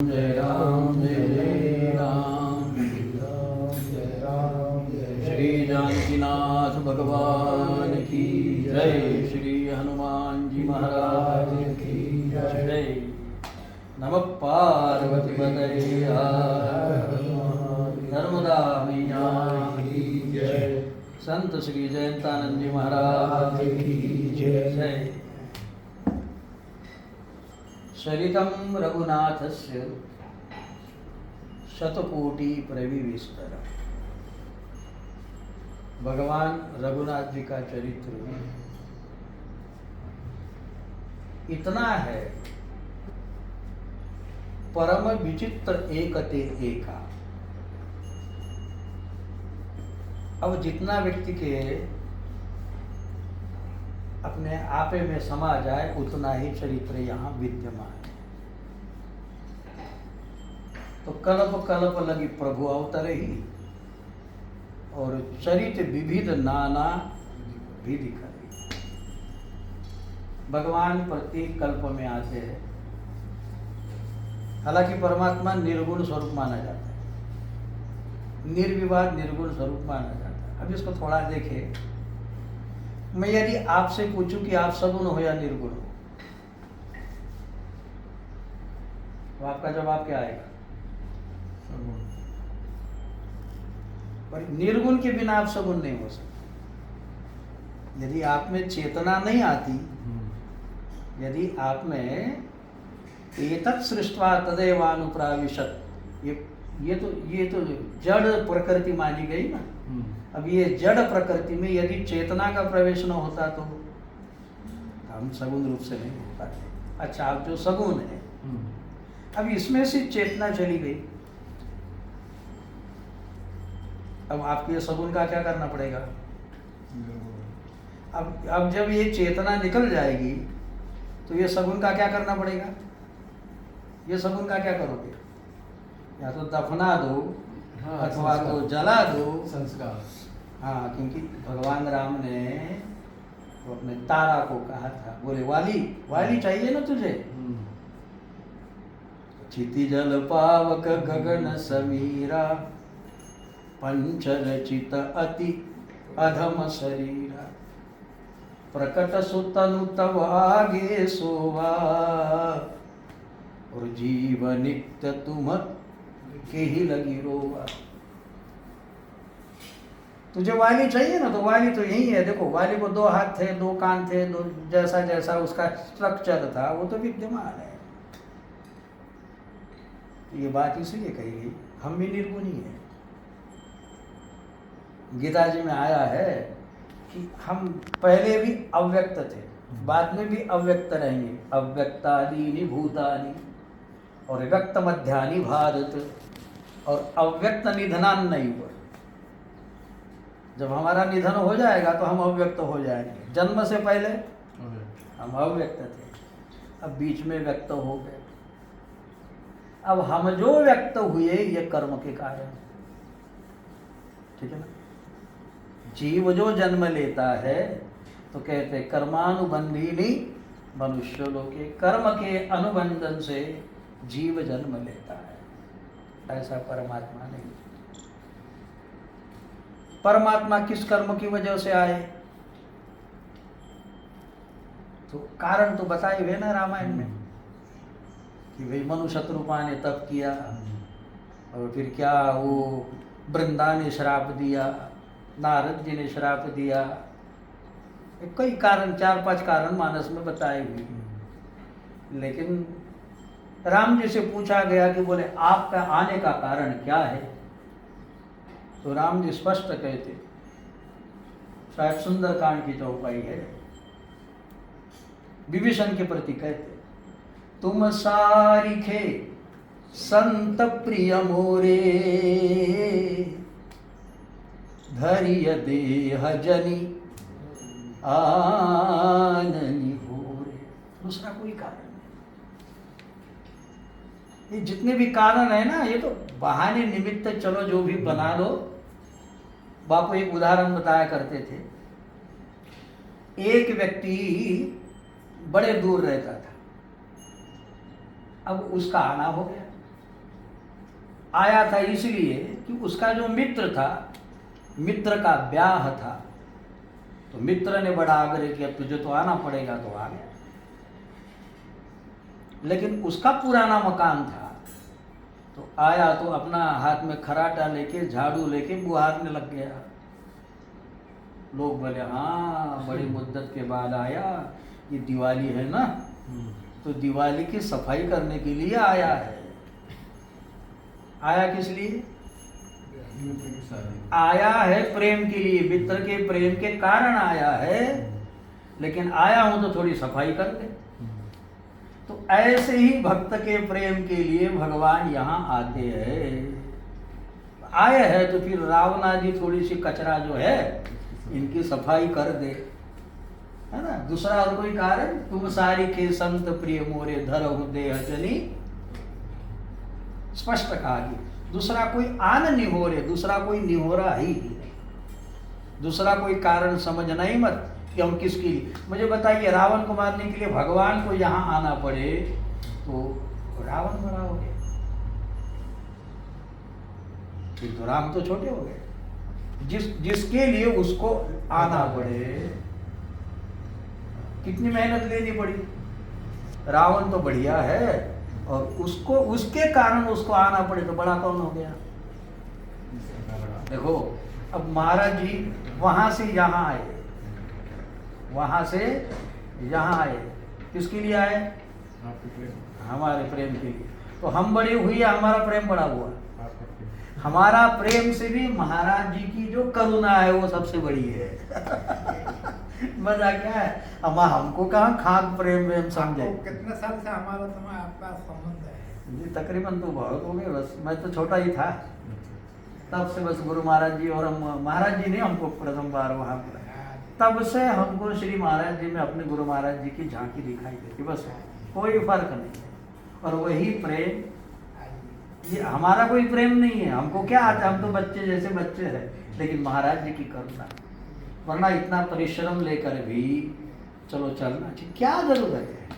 जय राम जय जय राम जय राम श्री जानकीनाथ भगवान की जय। श्री हनुमान जी महाराज की जय। नमः पार्वती पतये हर नर्मदा मैया की जय। संत श्री जयंतानंद जी महाराज की जय। चरितं रघुनाथस्य शतकोटि प्रविविस्तर। भगवान रघुनाथ जी का चरित्र इतना है, परम विचित्र एकते एका। अब जितना व्यक्ति के अपने आपे में समा जाए उतना ही चरित्र यहाँ विद्यमान है। तो कल्प कल्प लगी प्रभु अवतरे ही, और चरित्र विविध नाना विधि करे। भगवान प्रत्येक कल्प में आते हैं। हालांकि परमात्मा निर्गुण स्वरूप माना जाता है, निर्विवाद निर्गुण स्वरूप माना जाता है। अब इसको थोड़ा देखें। मैं यदि आपसे पूछूं कि आप सगुण हो या निर्गुण हो, तो आपका जवाब क्या आएगा? सगुण। पर निर्गुण के बिना आप सगुण नहीं हो सकते। यदि आप में चेतना नहीं आती, यदि आप में एतत् सृष्ट्वा तदेवानुप्राविशत्, ये तो जड़ प्रकृति मानी गई ना। अब ये जड़ प्रकृति में यदि चेतना का प्रवेश न होता तो हम सगुण रूप से नहीं हो पाते। अच्छा, आप जो सगुण है, अब इसमें से चेतना चली गई, अब आपके ये सगुण का क्या करना पड़ेगा? अब जब ये चेतना निकल जाएगी तो ये सगुण का क्या करना पड़ेगा? ये सगुन का क्या करोगे? या तो दफना दो, हाँ, अथवा तो जला दो, संस्कार। हाँ, क्योंकि भगवान राम ने तो अपने तारा को कहा था, बोले वाली चाहिए ना तुझे? चिति जल पावक गगन समीरा, पंचरचित अति अधम शरीरा, प्रकट सुतनु तव आगे सोवा, और जीव नित्य तुम के ही लगी रोवा। तुझे वाली चाहिए ना, तो वाली तो यही है। देखो, वाली को 2 हाथ थे, 2 कान थे, जैसा जैसा उसका स्ट्रक्चर था वो तो विद्यमान है। तो ये बात इसलिए कही गई, हम भी निर्गुणी हैं। गीता जी में आया है कि हम पहले भी अव्यक्त थे, बाद में भी अव्यक्त रहेंगे। अव्यक्तादीनि भूतानि और व्यक्त मध्यानि भारत, और अव्यक्त निधनान नहीं हुआ। जब हमारा निधन हो जाएगा तो हम अव्यक्त हो जाएंगे। जन्म से पहले हम अव्यक्त थे, अब बीच में व्यक्त हो गए। अब हम जो व्यक्त हुए ये कर्म के कारण, ठीक है ना। जीव जो जन्म लेता है तो कहते कर्मानुबंधिनी मनुष्य लोके, कर्म के अनुबंधन से जीव जन्म लेता है। ऐसा परमात्मा नहीं। परमात्मा किस कर्म की वजह से आए? तो कारण तो बताए हुए ना रामायण में, कि भाई मनु शत्रुपा ने तप किया, और फिर क्या वो वृंदा ने श्राप दिया, नारद जी ने श्राप दिया। कई कारण, 4-5 कारण मानस में बताए हुए। लेकिन राम जी से पूछा गया कि बोले आपका आने का कारण क्या है? तो राम जी स्पष्ट कहते, शायद सुंदरकांड की चौपाई है, विभीषण के प्रति कहते, तुम सारिखे संत प्रिय मोरे, धैर्य देह जनी आननी भोरे। दूसरा कोई कारण नहीं। ये जितने भी कारण है ना, ये तो बहाने निमित्त, चलो जो भी बना लो। बापू एक उदाहरण बताया करते थे। एक व्यक्ति बड़े दूर रहता था, अब उसका आना हो गया, आया था इसलिए कि उसका जो मित्र था, मित्र का ब्याह था, तो मित्र ने बड़ा आग्रह किया तुझे तो आना पड़ेगा, तो आ गया। लेकिन उसका पुराना मकान था, तो आया तो अपना हाथ में खराटा लेके, झाड़ू लेके बुहारने लग गया। लोग बोले हाँ बड़ी मुद्दत के बाद आया, ये दिवाली है ना, तो दिवाली की सफाई करने के लिए आया है। आया किस लिए? आया है प्रेम के लिए, मित्र के प्रेम के कारण आया है, लेकिन आया हूं तो थोड़ी सफाई कर दे। तो ऐसे ही भक्त के प्रेम के लिए भगवान यहाँ आते हैं। आए हैं तो फिर रावणा जी थोड़ी सी कचरा जो है इनकी सफाई कर दे, है ना। दूसरा और कोई कारण? तुम सारी के संत प्रिय मोरे धरहु देह जनी, स्पष्ट कहा कि दूसरा कोई आन निहोरे, दूसरा कोई निहोरा ही नहीं, दूसरा कोई कारण समझना ही मत कि हम किसके लिए। मुझे बताइए, रावण को मारने के लिए भगवान को यहाँ आना पड़े तो रावण बड़ा हो गया, फिर तो राम तो छोटे हो गए। जिसके लिए उसको आना पड़े, कितनी मेहनत लेनी पड़ी। रावण तो बढ़िया है, और उसको उसके कारण उसको आना पड़े तो बड़ा कौन हो गया। देखो अब महाराज जी वहां से यहाँ आए, वहां से यहाँ आए, किसके लिए आए? हमारे प्रेम के लिए। तो हम बड़ी हुई या हमारा प्रेम बड़ा हुआ? हमारा प्रेम से भी महाराज जी की जो करुणा है वो सबसे बड़ी है। मजा क्या है, हमको कहाँ खाक प्रेम में समझे। कितने साल से हमारा समय आपका संबंध है? जी तकरीबन तो बहुत हो गए, बस मैं तो छोटा ही था तब से, बस गुरु महाराज जी और हम, महाराज जी ने हमको प्रथम बार वहाँ पर, तब से हमको श्री महाराज जी में अपने गुरु महाराज जी की झांकी दिखाई देती, बस कोई फर्क नहीं है। और वही प्रेम, ये हमारा कोई प्रेम नहीं है, हमको क्या आता है, हम तो बच्चे जैसे बच्चे हैं, लेकिन महाराज जी की करुणा, वरना इतना परिश्रम लेकर भी चलो चलना चाहिए, क्या जरूरत है।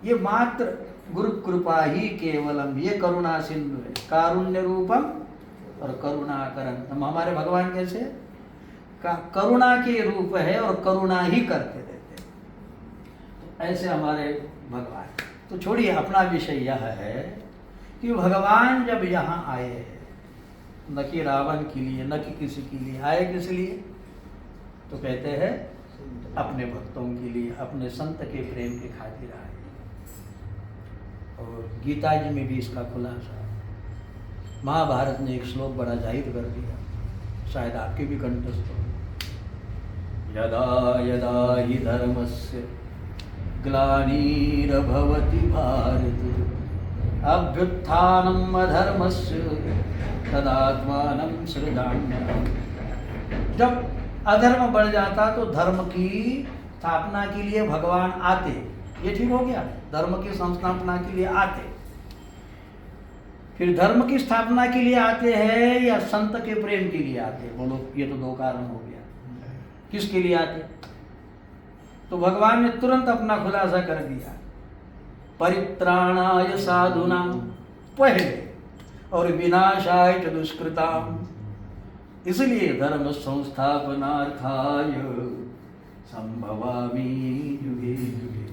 ये मात्र गुरु कृपा ही केवलम, ये करुणा सिंधु है, कारुण्य रूपम और करुणा करंतम। हमारे भगवान कैसे करुणा के रूप है और करुणा ही करते रहते, तो ऐसे हमारे भगवान। तो छोड़िए, अपना विषय यह है कि भगवान जब यहाँ आए न कि रावण के लिए न कि किसी के लिए आए, किस लिए? तो कहते हैं अपने भक्तों के लिए, अपने संत के प्रेम के खातिर आए। और गीता जी में भी इसका खुलासा, महाभारत ने एक श्लोक बड़ा जाहिर कर दिया, शायद आपके भी कंठस्थ हो। यदा यदा हि धर्मस्य ग्लानिर्भवति भारत, अभ्युत्थानम् अधर्मस्य तदात्मानं सृजाम्यहम्। जब अधर्म बढ़ जाता तो धर्म की स्थापना के लिए भगवान आते, ये ठीक हो गया, धर्म की संस्थापना के लिए आते। फिर धर्म की स्थापना के लिए आते हैं या संत के प्रेम के लिए आते? बोलो, ये तो दो कारण हो गया। किसके लिए आते? तो भगवान ने तुरंत अपना खुलासा कर दिया, परित्राणाय साधूनां पहले और विनाशाय च दुष्कृताम्, इसलिए धर्म संस्थापनार्थाय संभवामि युगे युगे।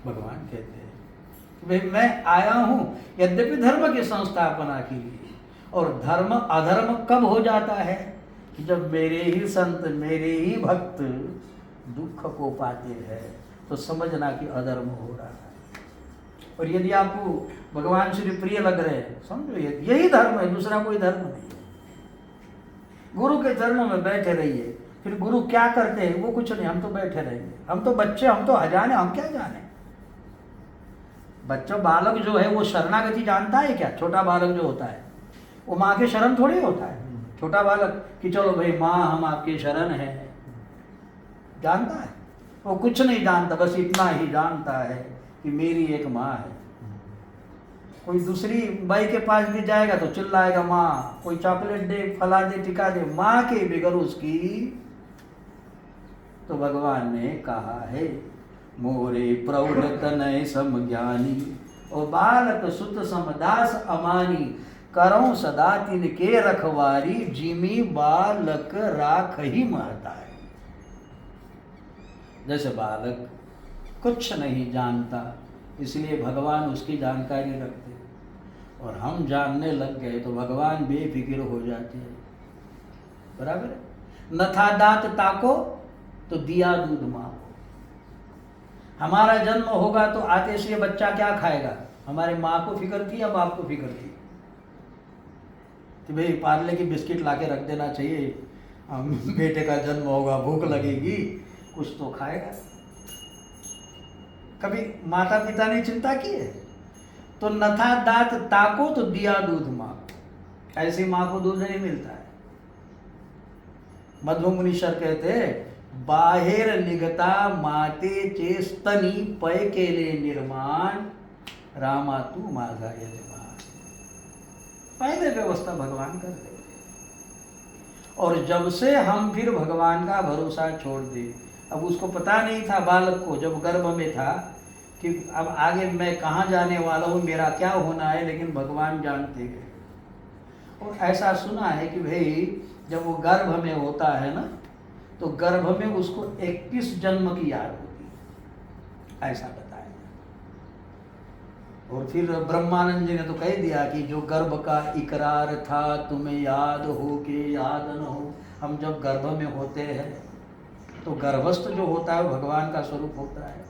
भगवान कहते हैं कि भाई मैं आया हूं यद्यपि धर्म की संस्थापना के लिए, और धर्म अधर्म कब हो जाता है? कि जब मेरे ही संत, मेरे ही भक्त दुख को पाते हैं, तो समझना कि अधर्म हो रहा है। और यदि आपको भगवान श्री प्रिय लग रहे हैं, समझो यही धर्म है, दूसरा कोई धर्म नहीं है। गुरु के चरणों में बैठे रहिए। फिर गुरु क्या करते हैं वो कुछ नहीं, हम तो बैठे रहेंगे, हम तो बच्चे, हम तो अजाने, हम क्या जाने। बच्चा बालक जो है वो शरणागति जानता है क्या? छोटा बालक जो होता है वो माँ के शरण थोड़ी होता है। छोटा बालक कि चलो भाई माँ हम आपके शरण हैं, जानता है? वो कुछ नहीं जानता, बस इतना ही जानता है कि मेरी एक माँ है। कोई दूसरी बाई के पास भी जाएगा तो चिल्लाएगा माँ, कोई चॉकलेट दे, फला दे, टिका दे, माँ के बिगर उसकी। तो भगवान ने कहा है मोरे प्रौढ़ तनय सम ज्ञानी, और बालक सुत समदास अमानी, करो सदा तिनके रखवारी, जिमी बालक राख ही महता है। जैसे बालक कुछ नहीं जानता, इसलिए भगवान उसकी जानकारी रखते हैं, और हम जानने लग गए तो भगवान बेफिक्र हो जाते हैं। बराबर है? न था दांत ताको तो दिया दूध माँ को। हमारा जन्म होगा तो आते से ये बच्चा क्या खाएगा, हमारे माँ को फिक्र थी या बाप को फिक्र थी कि भाई पार्ले की बिस्किट लाके रख देना चाहिए, बेटे का जन्म होगा, भूख लगेगी, कुछ तो खाएगा। कभी माता पिता ने चिंता की है? तो न था दांत ताको तो दिया दूध माँ को। ऐसी माँ को दूध नहीं मिलता है। मध्व मुनीश्वर कहते बाहेर निगता माते चेस्तनी पय केले निर्माण, रामा तू माझा यजमान। पहले व्यवस्था भगवान कर देते, और जब से हम फिर भगवान का भरोसा छोड़ दे, अब उसको पता नहीं था बालक को जब गर्भ में था कि अब आगे मैं कहाँ जाने वाला हूँ, मेरा क्या होना है, लेकिन भगवान जानते हैं। और ऐसा सुना है कि भाई जब वो गर्भ में होता है ना, तो गर्भ में उसको 21 जन्म की याद होती है, ऐसा बताया। और फिर ब्रह्मानंद जी ने तो कह दिया कि जो गर्भ का इकरार था तुम्हें याद हो के याद न हो। हम जब गर्भ में होते हैं तो गर्भस्थ जो होता है वो भगवान का स्वरूप होता है।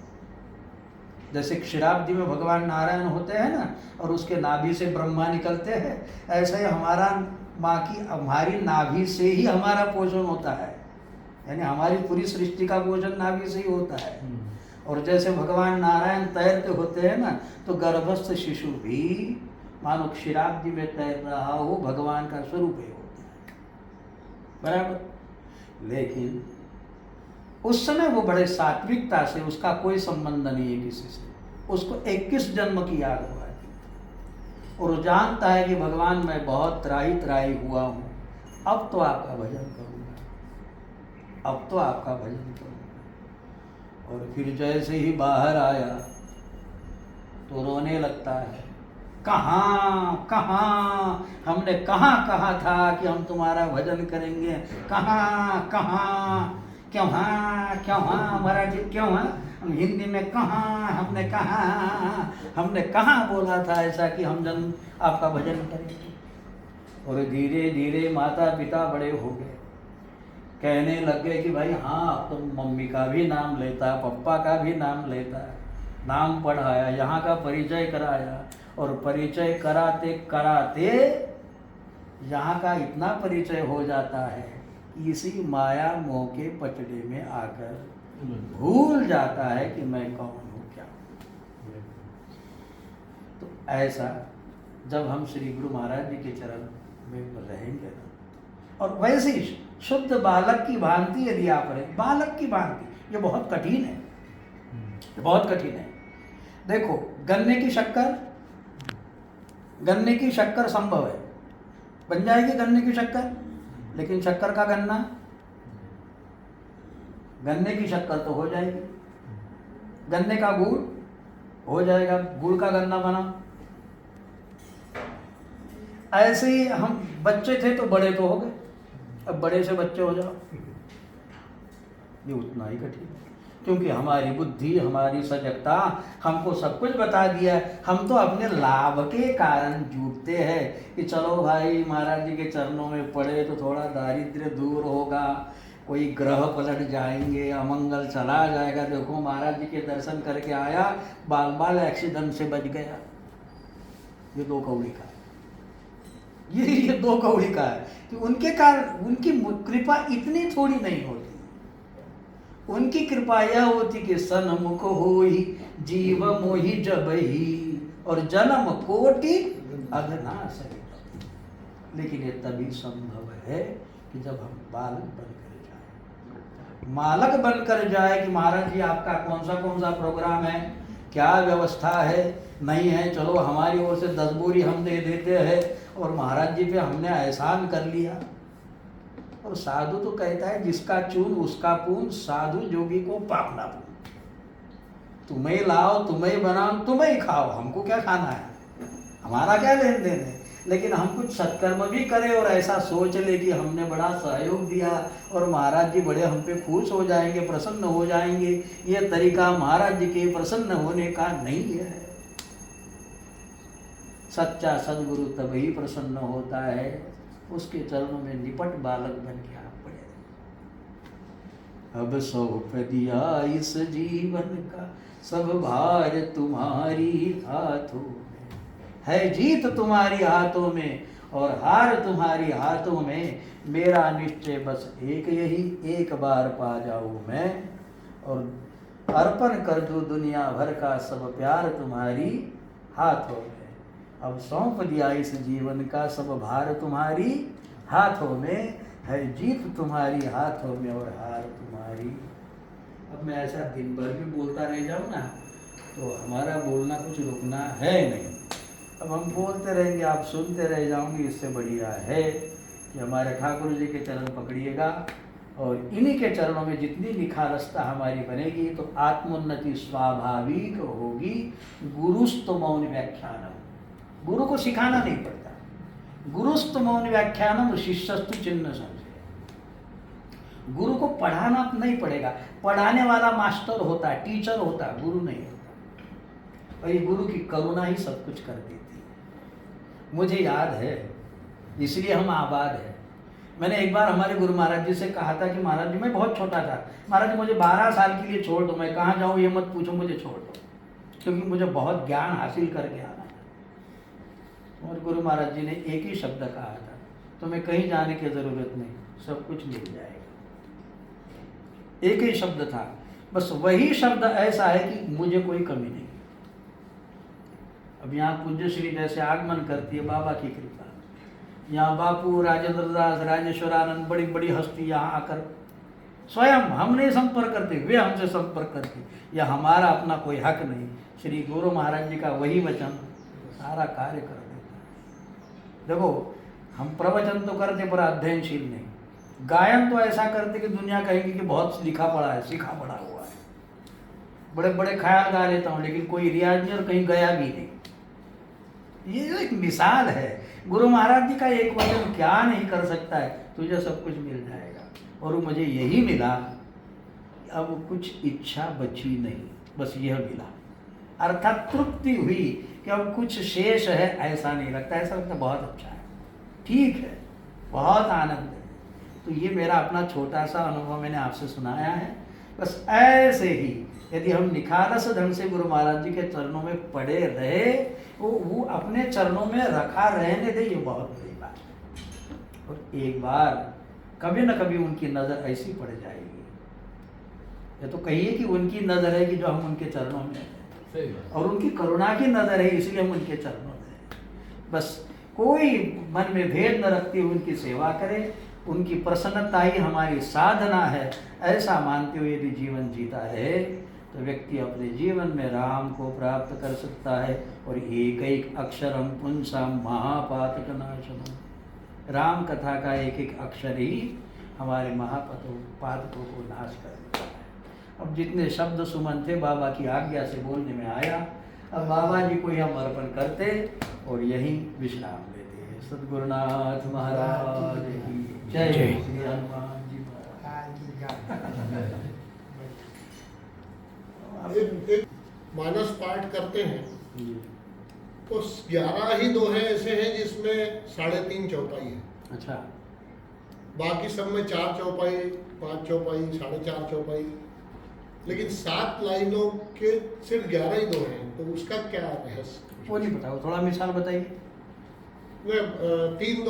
जैसे क्षीराब्दी में भगवान नारायण होते हैं ना, और उसके नाभि से ब्रह्मा निकलते हैं, ऐसे ही हमारा माँ की हमारी नाभि से ही हमारा पोषण होता है, यानी हमारी पूरी सृष्टि का पोषण नाभि से ही होता है। और जैसे भगवान नारायण तैरते होते हैं ना, तो गर्भस्थ शिशु भी मानो क्षीराब्दी में तैर रहा हो, भगवान का स्वरूप ही होता है। बराबर? लेकिन उस समय वो बड़े सात्विकता से, उसका कोई संबंध नहीं है किसी से, उसको 21 जन्म की याद हो आती, और वो जानता है कि भगवान मैं बहुत त्राही हुआ हूँ, अब तो आपका भजन करूँगा, अब तो आपका भजन करूँगा। और फिर जैसे ही बाहर आया तो रोने लगता है, कहाँ कहाँ हमने कहाँ कहा था कि हम तुम्हारा भजन करेंगे, कहाँ कहाँ, क्यों हाँ क्यों हाँ, मराठी क्यों हाँ, हम हिंदी में कहाँ, हमने कहाँ बोला था ऐसा कि हम जन आपका भजन करेंगे। और धीरे धीरे माता पिता बड़े हो गए, कहने लग गए कि भाई हाँ, तो मम्मी का भी नाम लेता है, पप्पा का भी नाम लेता है, नाम पढ़ाया, यहाँ का परिचय कराया, और परिचय कराते कराते यहाँ का इतना परिचय हो जाता है कि इसी माया मोह के पचड़े में आकर भूल जाता है कि मैं कौन हूँ, क्या हूँ। तो ऐसा जब हम श्री गुरु महाराज जी के चरण में रहेंगे ना, और वैसे ही शुद्ध बालक की भांति यदि आप रहे, बालक की भांति, ये बहुत कठिन है, बहुत कठिन है। देखो गन्ने की शक्कर संभव है, बन जाएगी गन्ने की शक्कर, लेकिन शक्कर का गन्ना, गन्ने की शक्कर तो हो जाएगी, गन्ने का गुड़ हो जाएगा, गुड़ का गन्ना बना। ऐसे ही हम बच्चे थे तो बड़े तो हो गए, अब बड़े से बच्चे हो जाओ, ये उतना ही कठिन है, क्योंकि हमारी बुद्धि, हमारी सजगता हमको सब कुछ बता दिया है। हम तो अपने लाभ के कारण जुटते हैं कि चलो भाई महाराज जी के चरणों में पड़े तो थोड़ा दारिद्र्य दूर होगा, कोई ग्रह पलट जाएंगे, अमंगल चला जाएगा। देखो महाराज जी के दर्शन करके आया, बाल एक्सीडेंट से बच गया। ये दो कौड़ी का, ये दो कौड़ी का है कि उनके कारण, उनकी कृपा इतनी थोड़ी नहीं होती। उनकी कृपा यह होती कि सन्मुख होई जीव मोहि जबहि, और जन्म कोटि अघना सही। लेकिन ये तभी संभव है कि जब हम बालक बनकर जाए, मालक बनकर जाए कि महाराज जी आपका कौन सा प्रोग्राम है, क्या व्यवस्था है, नहीं है, चलो हमारी ओर से 10 बोरी हम दे देते हैं, और महाराज जी पे हमने एहसान कर लिया। और साधु तो कहता है जिसका चून उसका पून, साधु जोगी को पाप ना पून। तुम्हें लाओ, तुम्हें बनाओ, तुम्हें खाओ, हमको क्या खाना है, हमारा क्या लेन देन है। लेकिन हम कुछ सत्कर्म भी करें और ऐसा सोच ले कि हमने बड़ा सहयोग दिया और महाराज जी बड़े हम पे खुश हो जाएंगे, प्रसन्न हो जाएंगे, ये तरीका महाराज जी के प्रसन्न होने का नहीं है। सच्चा सदगुरु तभी प्रसन्न होता है, उसके चरणों में निपट बालक बन के आप पड़े। अब सौंप दिया इस जीवन का सब भार तुम्हारी हाथों में, है जीत तुम्हारी हाथों में और हार तुम्हारी हाथों में। मेरा निश्चय बस एक यही, एक बार पा जाऊं मैं और अर्पण कर दूं दुनिया भर का सब प्यार तुम्हारी हाथों में। अब सौंप दिया इस जीवन का सब भार तुम्हारी हाथों में, है जीत तुम्हारी हाथों में और हार तुम्हारी। अब मैं ऐसा दिन भर भी बोलता रह जाऊँ ना तो हमारा बोलना कुछ रुकना है नहीं। अब हम बोलते रहेंगे, आप सुनते रह जाओगे। इससे बढ़िया है कि हमारे ठाकुर जी के चरण पकड़िएगा और इन्हीं के चरणों में जितनी निखारस्ता हमारी बनेगी तो आत्मोन्नति स्वाभाविक होगी। गुरुस्तु मौन व्याख्यानम, गुरु को सिखाना नहीं पड़ता। गुरुस्तु मौन व्याख्यानम शिष्यस्तु चिन्ह संशय। गुरु को पढ़ाना नहीं पड़ेगा, पढ़ाने वाला मास्टर होता है, टीचर होता है, गुरु नहीं होता। और ये गुरु की करुणा ही सब कुछ कर देती है। मुझे याद है, इसलिए हम आबाद हैं। मैंने एक बार हमारे गुरु महाराज जी से कहा था कि महाराज जी मैं बहुत छोटा था, महाराज जी मुझे 12 साल के लिए छोड़ दो, मैं कहाँ जाऊँ ये मत पूछो, मुझे छोड़ दो, क्योंकि मुझे बहुत ज्ञान हासिल करके आना है। और गुरु महाराज जी ने एक ही शब्द कहा था, तुम्हें कहीं जाने की ज़रूरत नहीं, सब कुछ मिल जाएगा। एक ही शब्द था, बस वही शब्द ऐसा है कि मुझे कोई कमी नहीं। अब यहाँ पूज्य श्री जैसे आगमन करती है बाबा की कृपा, यहाँ बापू, राजेंद्र दास, राजेश्वरानंद, बड़ी बड़ी हस्ती यहाँ आकर स्वयं हम नहीं संपर्क करते, वे हमसे संपर्क करते, या हमारा अपना कोई हक नहीं। श्री गुरु महाराज जी का वही वचन सारा कार्य कर देता है। देखो हम प्रवचन तो करते पर अध्ययनशील नहीं, गायन तो ऐसा करते कि दुनिया कहेगी कि बहुत लिखा पढ़ा है, सीखा पढ़ा हुआ है, बड़े बड़े ख्याल गा लेता हूँ, लेकिन कोई रियाज नहीं और कहीं गया भी नहीं। ये जो एक मिसाल है, गुरु महाराज जी का एक वचन क्या नहीं कर सकता है, तुझे सब कुछ मिल जाएगा। और मुझे यही मिला, अब कुछ इच्छा बची नहीं, बस यह मिला, अर्थात तृप्ति हुई कि अब कुछ शेष है ऐसा नहीं लगता। ऐसा लगता बहुत अच्छा है, ठीक है, बहुत आनंद है। तो ये मेरा अपना छोटा सा अनुभव मैंने आपसे सुनाया है। बस ऐसे ही यदि हम निखालस ढंग से गुरु महाराज जी के चरणों में पड़े रहे, वो अपने चरणों में रखा रहने दे, ये बहुत बड़ी बात है। और एक बार कभी न कभी उनकी नज़र ऐसी पड़ जाएगी, ये तो कहिए कि उनकी नज़र है कि जो हम उनके चरणों में हैं, और उनकी करुणा की नज़र है इसलिए हम उनके चरणों में हैं। बस कोई मन में भेद न रखते हुए उनकी सेवा करें, उनकी प्रसन्नता ही हमारी साधना है, ऐसा मानते हुए यदि जीवन जीता है तो व्यक्ति अपने जीवन में राम को प्राप्त कर सकता है। और एक एक अक्षरम पुंसाम महापातक नाशनम, राम कथा का एक एक अक्षर ही हमारे महापातकों को नाश कर देता है। अब जितने शब्द सुमन थे बाबा की आज्ञा से बोलने में आया, अब बाबा जी को हम अर्पण करते और यहीं विश्राम लेते हैं। सद्गुरुनाथ महाराज की जय। श्री हनुमान जी महाराज। एक मानस पाठ करते हैं तो 11 ही दोहे ऐसे हैं जिसमें 3.5 चौपाई है। अच्छा, बाकी सब में 4 चौपाई, 5 चौपाई, 4.5 चौपाई, लेकिन 7 लाइनों के सिर्फ 11 ही दोहे हैं। तो उसका क्या रहस्य? वो नहीं बताओ, थोड़ा मिसाल बताइए। 3